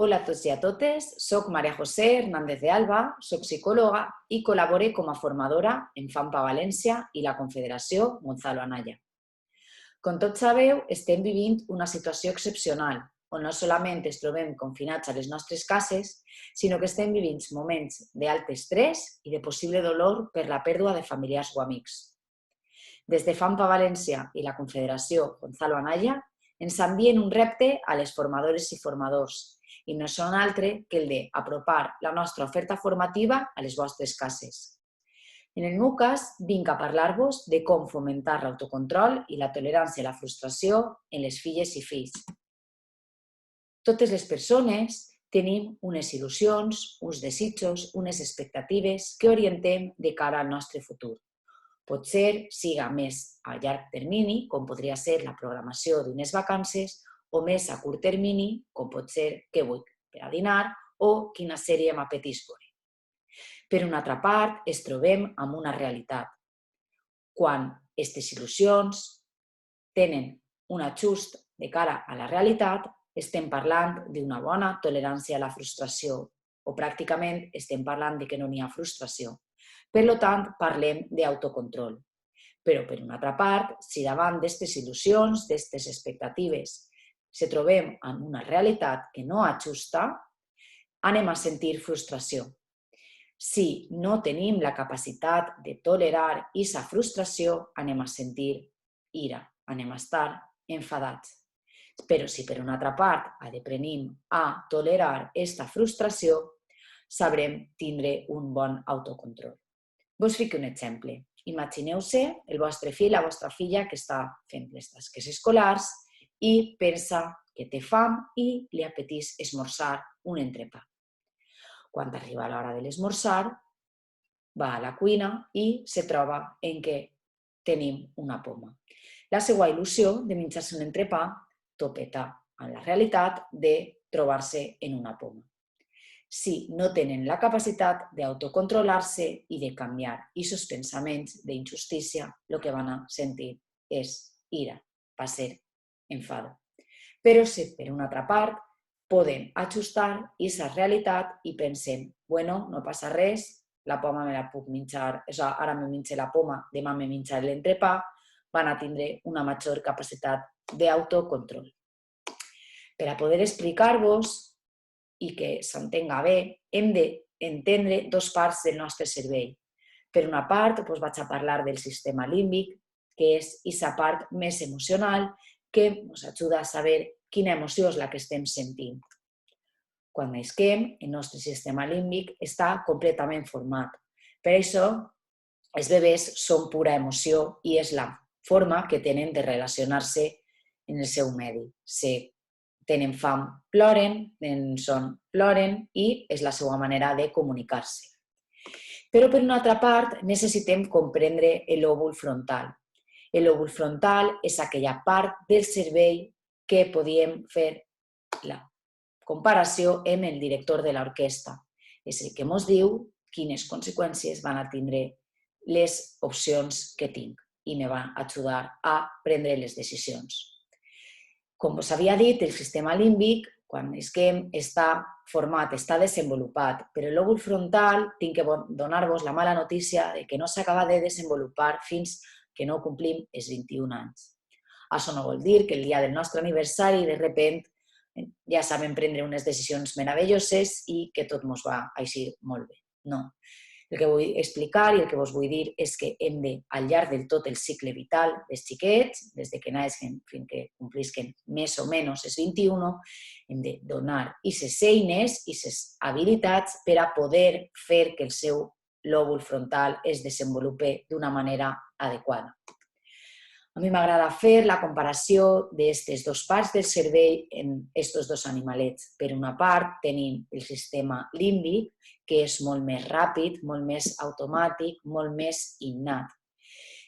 Hola a tots i a totes, soc Maria José Hernández de Alba, soc psicòloga i col·labore com a formadora en FAMPA València i la Confederació Gonzalo Anaya. Com tots sabeu, estem vivint una situació excepcional, on no solament ens trobem confinats a les nostres cases, sinó que estem vivint moments d'alt estrès i de possible dolor per la pèrdua de familiars o amics. Des de FAMPA València i la Confederació Gonzalo Anaya ens envien un repte a les formadores i formadors, i no és un altre que el d'apropar la nostra oferta formativa a les vostres cases. En el meu cas, vinc a parlar-vos de com fomentar l'autocontrol i la tolerància a la frustració en les filles i fills. Totes les persones tenim unes il·lusions, uns desitjos, unes expectatives que orientem de cara al nostre futur. Potser siga més a llarg termini, com podria ser la programació d'unes vacances, o més a curt termini, com pot ser què vull per a dinar o quina sèrie m'apeteix veure. Per una altra part, ens trobem amb una realitat. Quan aquestes il·lusions tenen un ajust de cara a la realitat, estem parlant d'una bona tolerància a la frustració o pràcticament estem parlant de que no n'hi ha frustració. Per tant, parlem d'autocontrol. Però, per una altra part, si davant d'aquestes il·lusions, d'aquestes expectatives, si trobem en una realitat que no ajusta, anem a sentir frustració. Si no tenim la capacitat de tolerar aquesta frustració, anem a sentir ira, anem a estar enfadats. Però si per una altra part aprenem a tolerar aquesta frustració, sabrem tindre un bon autocontrol. Vos fico un exemple. Imagineu-se el vostre fill, la vostra filla que està fent les tasques escolars i pensa que té fam i li apeteix esmorzar un entrepà. Quan arriba l'hora de l'esmorzar, va a la cuina i se troba en què tenim una poma. La seva il·lusió de menjar-se un entrepà topeta amb la realitat de trobar-se en una poma. Si no tenen la capacitat d'autocontrolar-se i de canviar aquests pensaments d'injustícia, el que van a sentir és ira, va ser enfado. Però si per una altra part podem ajustar aquesta realitat i pensem, bueno, no passa res, la poma me la puc menjar, ara me menjo la poma, demà me menjaré l'entrepà, van a tindre una major capacitat d'autocontrol. Per a poder explicar-vos i que s'entenga bé, hem d'entendre dues parts del nostre cervell. Per una part, vaig a parlar del sistema límbic, que és aquesta part més emocional que ens ajuda a saber quina emoció és la que estem sentint. Quan nasquem, el nostre sistema límbic està completament format. Per això, els bebès són pura emoció i és la forma que tenen de relacionar-se en el seu medi. Si tenen fam, ploren, tenen son, ploren i és la seva manera de comunicar-se. Però per una altra part necessitem comprendre l'òvul frontal. L'òvul frontal és aquella part del cervell que podíem fer la comparació amb el director de l'orquestra. És el que ens diu quines conseqüències van a tindre les opcions que tinc i me va ajudar a prendre les decisions. Com us havia dit, el sistema límbic, quan nasquem, està format, està desenvolupat, però l'òvul frontal tinc que donar-vos la mala notícia que no s'acaba de desenvolupar fins que no complim els 21 anys. Això no vol dir que el dia del nostre aniversari, de sobte, ja sabem prendre unes decisions meravelloses i que tot ens va eixir molt bé. No. El que vull explicar i el que vos vull dir és que hem de, al llarg del tot el cicle vital dels xiquets, des que naixen fins que complisquen més o menys els 21, hem de donar aquestes eines, aquestes habilitats per a poder fer que el seu lòbul frontal es desenvolupi d'una manera adequada. A mi m'agrada fer la comparació d'aquestes dues parts del cervell en aquests dos animalets. Per una part tenim el sistema límbic, que és molt més ràpid, molt més automàtic, molt més innat.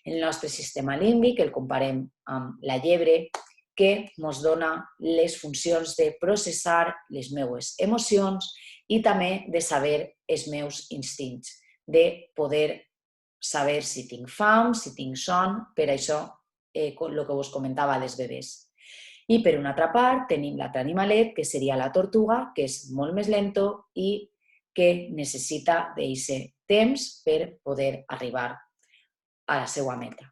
El nostre sistema límbic el comparem amb la llebre, que ens dona les funcions de processar les meves emocions i també de saber els meus instints, de poder saber si tinc fam, si tinc son, per això el que us comentava dels bebès. I per una altra part tenim l'altre animalet, que seria la tortuga, que és molt més lento i que necessita d'aquest temps per poder arribar a la seva meta.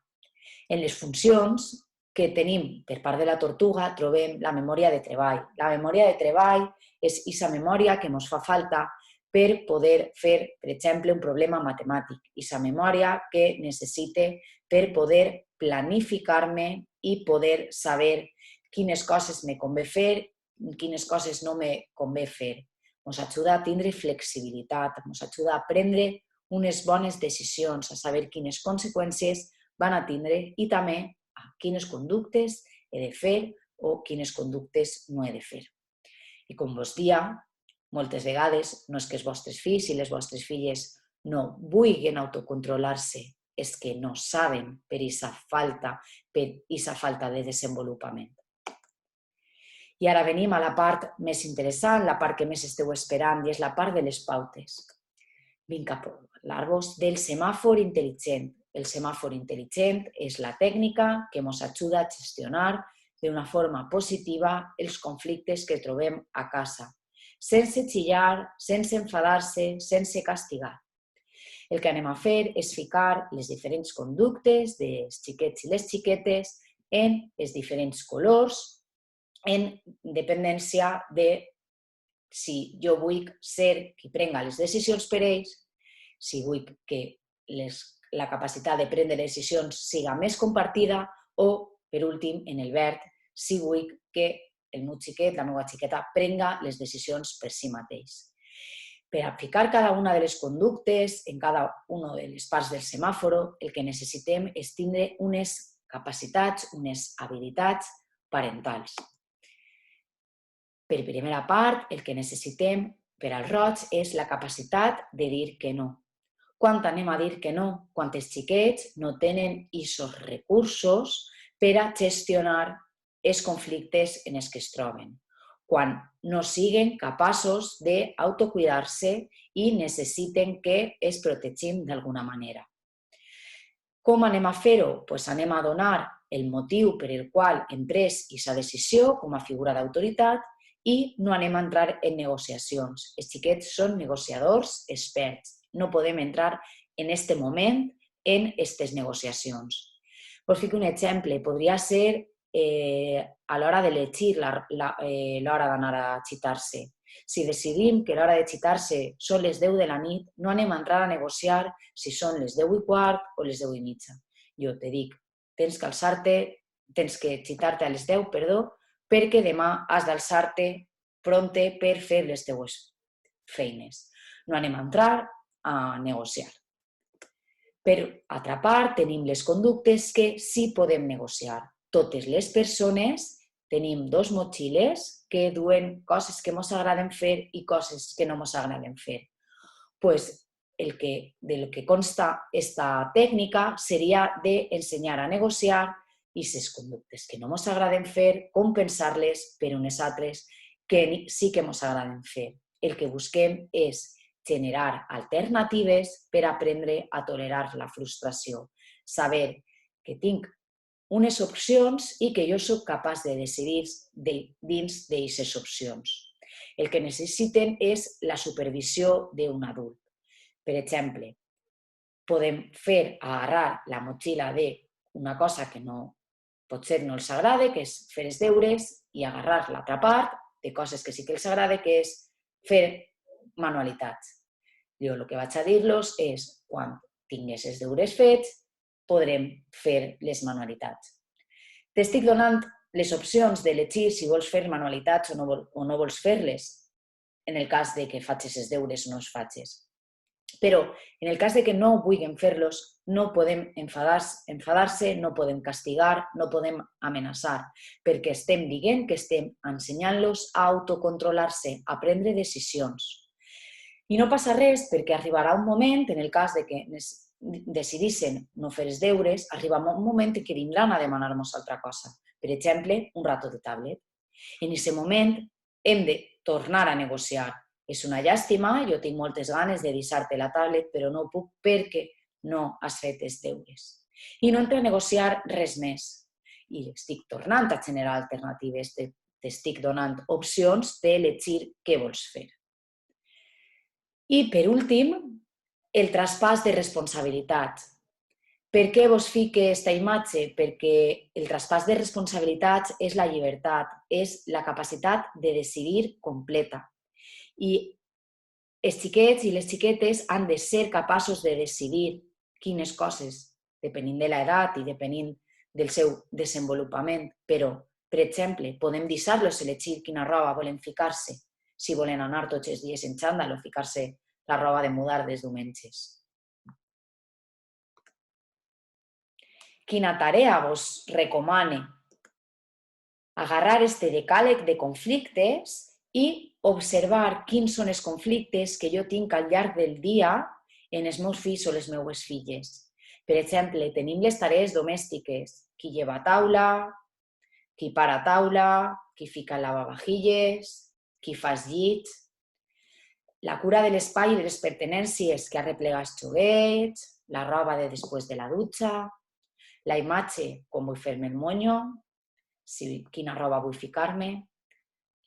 En les funcions que tenim per part de la tortuga trobem la memòria de treball. La memòria de treball és aquesta memòria que ens fa falta per poder fer, per exemple, un problema matemàtic. Aquesta memòria que necessite per poder planificar-me i poder saber quines coses me convé fer, quines coses no me convé fer. Ens ajuda a tindre flexibilitat, ens ajuda a prendre unes bones decisions, a saber quines conseqüències van a tindre i també quines conductes he de fer o quines conductes no he de fer. I com vos dia, moltes vegades no és que els vostres fills i les vostres filles no vulguin autocontrolar-se, és que no saben per aquesta falta de desenvolupament. I ara venim a la part més interessant, la part que més esteu esperant, i és la part de les pautes. Vinc a parlar-vos del semàfor intel·ligent. El semàfor intel·ligent és la tècnica que ens ajuda a gestionar d'una forma positiva els conflictes que trobem a casa, sense xillar, sense enfadar-se, sense castigar. El que anem a fer és ficar les diferents conductes dels xiquets i les xiquetes en els diferents colors, en dependència de si jo vull ser qui prenga les decisions per ells, si vull que la capacitat de prendre decisions siga més compartida o, per últim, en el verd, si vull que el meu xiquet, la meva xiqueta, prenga les decisions per si mateix. Per aplicar cada una de les conductes en cada una de les parts del semàforo, el que necessitem és tindre unes capacitats, unes habilitats parentals. Per primera part, el que necessitem per al roig és la capacitat de dir que no. Quan anem a dir que no? Quan els xiquets no tenen aquests recursos per a gestionar els conflictes en els que es troben. Quan no siguen capaços d'autocuidar-se i necessiten que els protegim d'alguna manera. Com anem a fer-ho? Doncs anem a donar el motiu per el qual hem pres aquesta decisió com a figura d'autoritat i no anem a entrar en negociacions. Els xiquets són negociadors experts. No podem entrar en aquest moment en aquestes negociacions. Us fico un exemple. Podria ser a l'hora d'elegir l'hora d'anar a xitar-se. Si decidim que l'hora de xitar-se són les 10 de la nit, no anem a entrar a negociar si són les 10:15 o les 10:30. Jo te dic, tens que xitar-te a les 10, perquè demà has d'alçar-te prompte per fer les teues feines. No anem a entrar a negociar. Per altra part, tenim les conductes que sí podem negociar. Totes les persones tenim dos motxilles que duen coses que ens agraden fer i coses que no ens agraden fer. Del que consta aquesta tècnica seria d'ensenyar a negociar aquestes conductes que no ens agraden fer, compensar-les per unes altres que sí que ens agraden fer. El que busquem és generar alternatives per aprendre a tolerar la frustració. Saber que tinc unes opcions i que jo soc capaç de decidir dins d'aquestes opcions. El que necessiten és la supervisió d'un adult. Per exemple, podem fer agarrar la motxilla d'una cosa que potser no els agrada, que és fer els deures, i agarrar l'altra part de coses que sí que els agrada, que és fer manualitats. Jo el que vaig a dir-los és, quan tingués els deures fets, podrem fer les manualitats. T'estic donant les opcions d'elegir si vols fer manualitats o no vols fer-les, en el cas que facis els deures o no els facis. Però en el cas que no vulguem fer-los, no podem enfadar-se, no podem castigar, no podem amenaçar, perquè estem dient que estem ensenyant-los a autocontrolar-se, a prendre decisions. I no passa res perquè arribarà un moment, en el cas que decidissin no fer els deures, arribarà un moment en què vindran a demanar-nos altra cosa. Per exemple, un rato de tablet. En aquest moment hem de tornar a negociar. És una llàstima, jo tinc moltes ganes de deixar-te la tablet, però no puc perquè no has fet els deures. I no entra a negociar res més. i estic tornant a generar alternatives, t'estic donant opcions d'elegir què vols fer. I, per últim, el traspàs de responsabilitats. Per què vos fique aquesta imatge? Perquè el traspàs de responsabilitats és la llibertat, és la capacitat de decidir completa. I els xiquets i les xiquetes han de ser capaços de decidir quines coses, depenent de l'edat i depenent del seu desenvolupament, però, per exemple, podem deixar-los elegir quina roba volen ficar-se, si volen anar tots els dies en xandall o ficar-se la roba de mudar dels diumenges. Quina tarea vos recomane? Agarrar este decàleg de conflictes i observar quins són els conflictes que jo tinc al llarg del dia en els meus fills o les meues filles. Per exemple, tenim les tarees domèstiques, qui lleva a taula, qui para a taula, qui fica el lavavajilles, qui fa els llits, la cura de l'espai i de les pertinències que arreplegar els joguets, la roba de després de la dutxa, la imatge, com vull fer-me el monyo, quina roba vull ficar-me,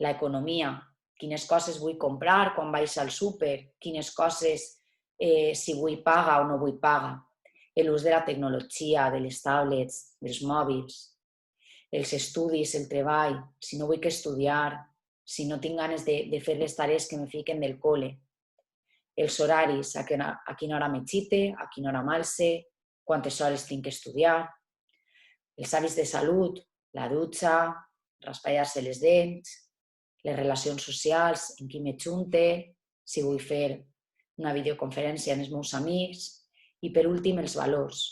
l'economia, quines coses vull comprar quan vaig al súper, quines coses si vull pagar o no vull pagar, l'ús de la tecnologia, de les tablets, dels mòbils, els estudis, el treball, si no vull estudiar, si no tinc ganes de fer les tarees que me fiquen del col·le, els horaris, a quina hora m'excite, a quina hora m'alce, quantes hores tinc que estudiar, els hàbits de salut, la dutxa, raspallar-se les dents, les relacions socials, en qui m'ajunte, si vull fer una videoconferència amb els meus amics i, per últim, els valors.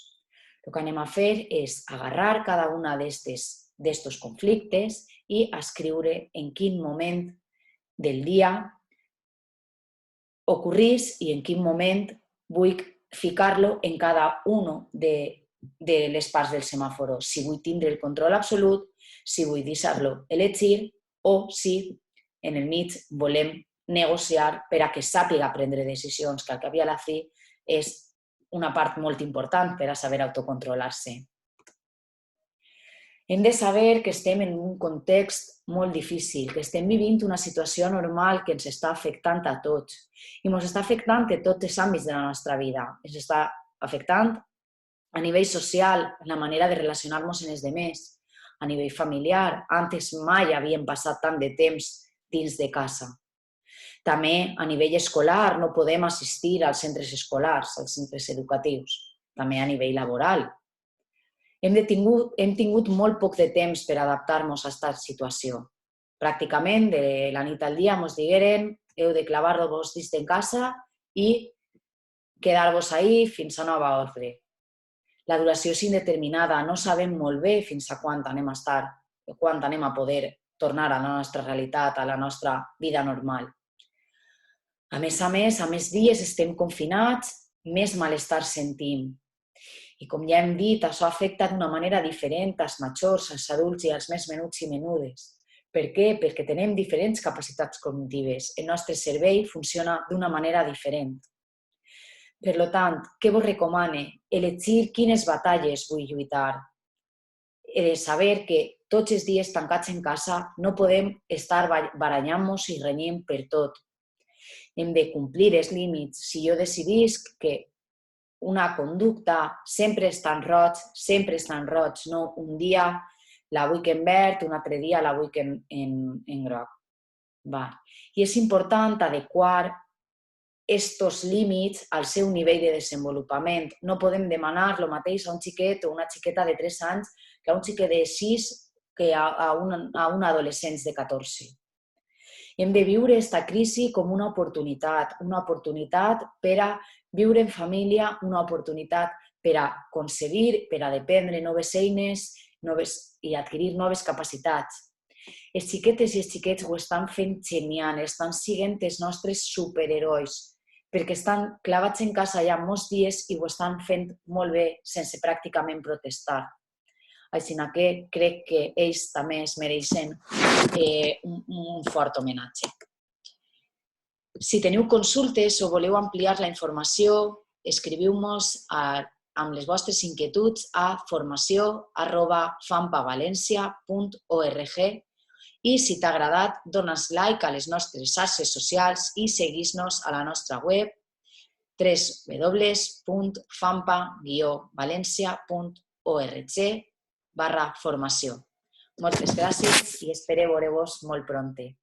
El que anem a fer és agarrar cada una d'estos conflictes i escriure en quin moment del dia ocorrís i en quin moment vull ficar-lo en cada una de les parts del semàforo. Si vull tindre el control absolut, si vull deixar-lo elegir o si en el mig volem negociar per a que sàpiga prendre decisions, que al cap i a la fi és una part molt important per a saber autocontrolar-se. Hem de saber que estem en un context molt difícil, que estem vivint una situació normal que ens està afectant a tots i ens està afectant a tots els àmbits de la nostra vida. Ens està afectant a nivell social, la manera de relacionar-nos amb els altres, a nivell familiar. Antes mai havíem passat tant de temps dins de casa. També a nivell escolar no podem assistir als centres escolars, als centres educatius. També a nivell laboral. Hem tingut molt poc de temps per adaptar-nos a aquesta situació. Pràcticament de la nit al dia ens digueren heu de clavar-vos dins de casa i quedar-vos ahí fins a nova ordre. La duració és indeterminada, no sabem molt bé fins a quan anem a estar, quan anem a poder tornar a la nostra realitat, a la nostra vida normal. A més dies estem confinats, més malestar sentim. I com ja hem dit, això afecta d'una manera diferent als majors, als adults i als més menuts i menudes. Per què? Perquè tenem diferents capacitats cognitives. El nostre cervell funciona d'una manera diferent. Per tant, què vos recomane? Elegir quines batalles vull lluitar. He de saber que tots els dies tancats en casa no podem estar barallant-nos i renyint per tot. Hem de complir els límits. Si jo decidisc que una conducta sempre està en roig, no? Un dia la vull en verd, un altre dia la vull en groc. I és important adequar estos límits al seu nivell de desenvolupament. No podem demanar el mateix a un xiquet o una xiqueta de 3 anys que a un xiquet de 6 que a un adolescent de 14. Hem de viure aquesta crisi com una oportunitat per a viure en família, una oportunitat per a concedir, per a aprendre noves eines i adquirir noves capacitats. Els xiquetes i els xiquets ho estan fent genial, estan sent els nostres superherois, perquè estan clavats en casa ja molts dies i ho estan fent molt bé sense pràcticament protestar. Així que crec que ells també es mereixen un fort homenatge. Si teniu consultes o voleu ampliar la informació, escriviu-nos a amb les vostres inquietuds a formació@fampavalencia.org i si t'ha agradat, dones like a les nostres xarxes socials i seguis-nos a la nostra web www.fampa-valencia.org/formació. Moltes gràcies i espero veure-vos molt prompte.